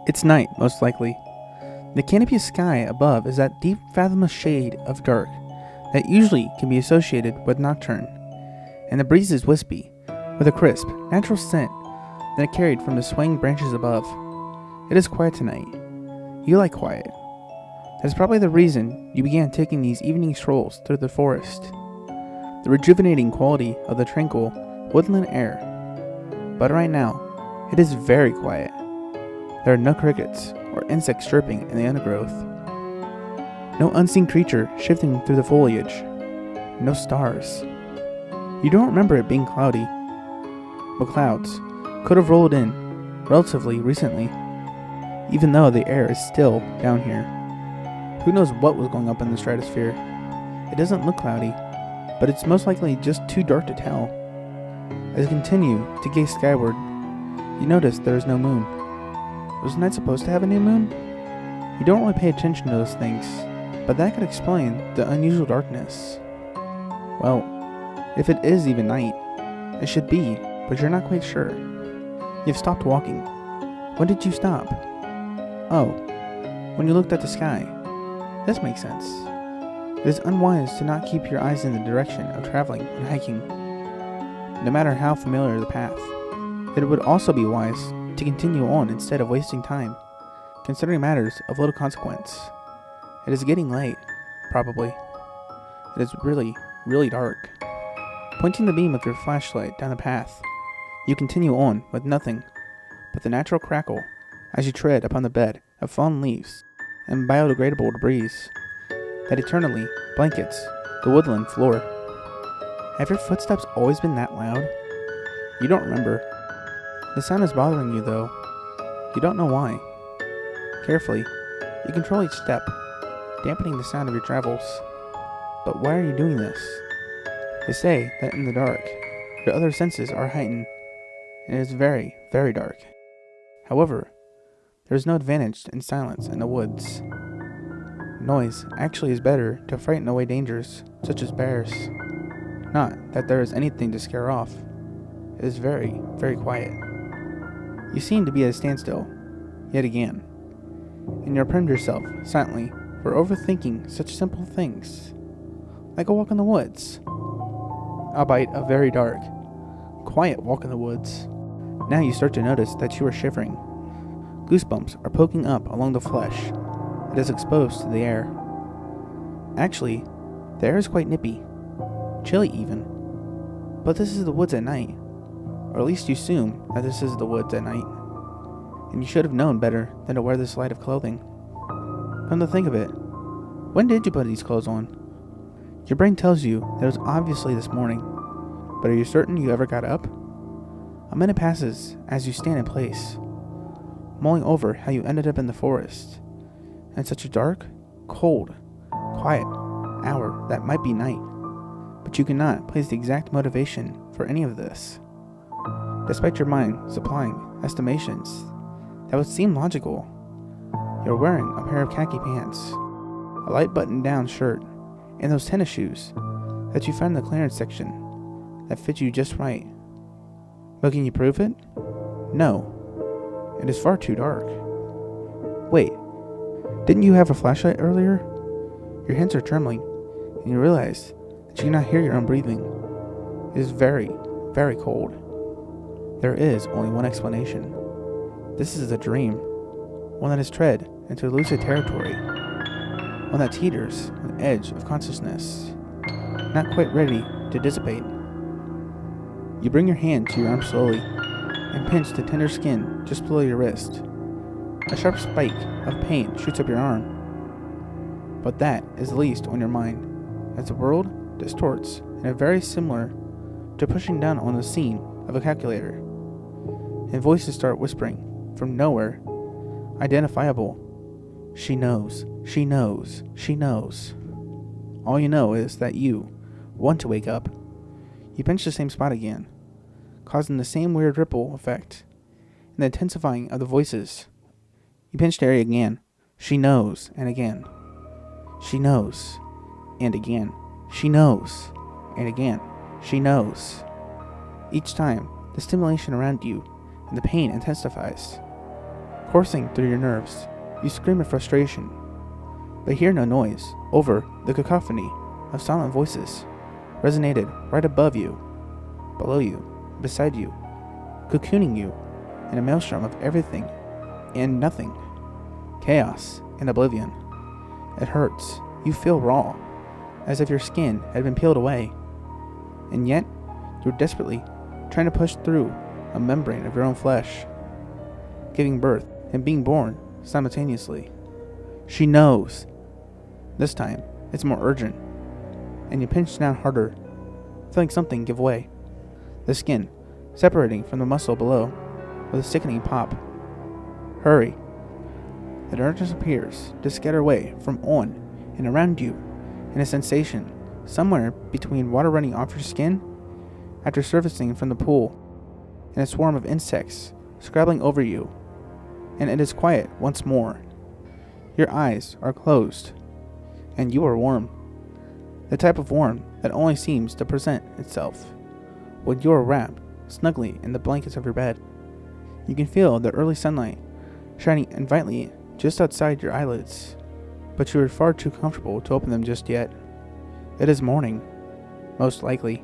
It's night, most likely. The canopy of sky above is that deep, fathomless shade of dark that usually can be associated with nocturne, and the breeze is wispy, with a crisp, natural scent that it carried from the swaying branches above. It is quiet tonight. You like quiet. That is probably the reason you began taking these evening strolls through the forest. The rejuvenating quality of the tranquil, woodland air. But right now, it is very quiet. There are no crickets or insects chirping in the undergrowth. No unseen creature shifting through the foliage. No stars. You don't remember it being cloudy, but clouds could have rolled in relatively recently, even though the air is still down here. Who knows what was going up in the stratosphere? It doesn't look cloudy, but it's most likely just too dark to tell. As you continue to gaze skyward, you notice there is no moon. Was the night supposed to have a new moon? You don't really pay attention to those things, but that could explain the unusual darkness. Well, if it is even night, it should be, but you're not quite sure. You've stopped walking. When did you stop? Oh, when you looked at the sky. This makes sense. It is unwise to not keep your eyes in the direction of traveling and hiking, no matter how familiar the path. It would also be wise to continue on instead of wasting time, considering matters of little consequence. It is getting late, probably. It is really, really dark. Pointing the beam of your flashlight down the path, you continue on with nothing but the natural crackle as you tread upon the bed of fallen leaves and biodegradable debris that eternally blankets the woodland floor. Have your footsteps always been that loud? You don't remember. The sound is bothering you though. You don't know why. Carefully, you control each step, dampening the sound of your travels. But why are you doing this? They say that in the dark, your other senses are heightened, and it is very, very dark. However, there is no advantage in silence in the woods. Noise actually is better to frighten away dangers, such as bears. Not that there is anything to scare off. It is very, very quiet. You seem to be at a standstill, yet again, and you reprehend yourself silently for overthinking such simple things, like a walk in the woods, albeit a very dark, quiet walk in the woods. Now you start to notice that you are shivering. Goosebumps are poking up along the flesh that is exposed to the air. Actually, the air is quite nippy, chilly even. But this is the woods at night, or at least you assume that this is the woods at night, and you should have known better than to wear this light of clothing. Come to think of it, when did you put these clothes on? Your brain tells you that it was obviously this morning, but are you certain you ever got up? A minute passes as you stand in place, mulling over how you ended up in the forest, in such a dark, cold, quiet hour that might be night, but you cannot place the exact motivation for any of this, despite your mind supplying estimations that would seem logical. You're wearing a pair of khaki pants, a light button-down shirt, and those tennis shoes that you found in the clearance section that fit you just right. But can you prove it? No. It is far too dark. Wait, didn't you have a flashlight earlier? Your hands are trembling, and you realize that you cannot hear your own breathing. It is very, very cold. There is only one explanation. This is a dream, one that has tread into lucid territory, one that teeters on the edge of consciousness, not quite ready to dissipate. You bring your hand to your arm slowly and pinch the tender skin just below your wrist. A sharp spike of pain shoots up your arm. But that is the least on your mind, as the world distorts in a very similar to pushing down on the scene of a calculator, and voices start whispering from nowhere, identifiable. She knows, she knows, she knows. All you know is that you want to wake up. You pinch the same spot again, causing the same weird ripple effect, and the intensifying of the voices. You pinch the area again. She knows, and again. She knows, and again. She knows, and again. She knows. Each time, the stimulation around you and the pain intensifies. Coursing through your nerves, you scream in frustration, but hear no noise over the cacophony of silent voices resonated right above you, below you, beside you, cocooning you in a maelstrom of everything and nothing, chaos and oblivion. It hurts. You feel raw, as if your skin had been peeled away, and yet you're desperately trying to push through a membrane of your own flesh, giving birth and being born simultaneously. She knows. This time, it's more urgent, and you pinch down harder, feeling something give way. The skin separating from the muscle below with a sickening pop. Hurry. The darkness appears to scatter away from on and around you in a sensation somewhere between water running off your skin after surfacing from the pool and a swarm of insects scrabbling over you, and it is quiet once more. Your eyes are closed, and you are warm. The type of warm that only seems to present itself when you are wrapped snugly in the blankets of your bed. You can feel the early sunlight shining invitingly just outside your eyelids, but you are far too comfortable to open them just yet. It is morning, most likely.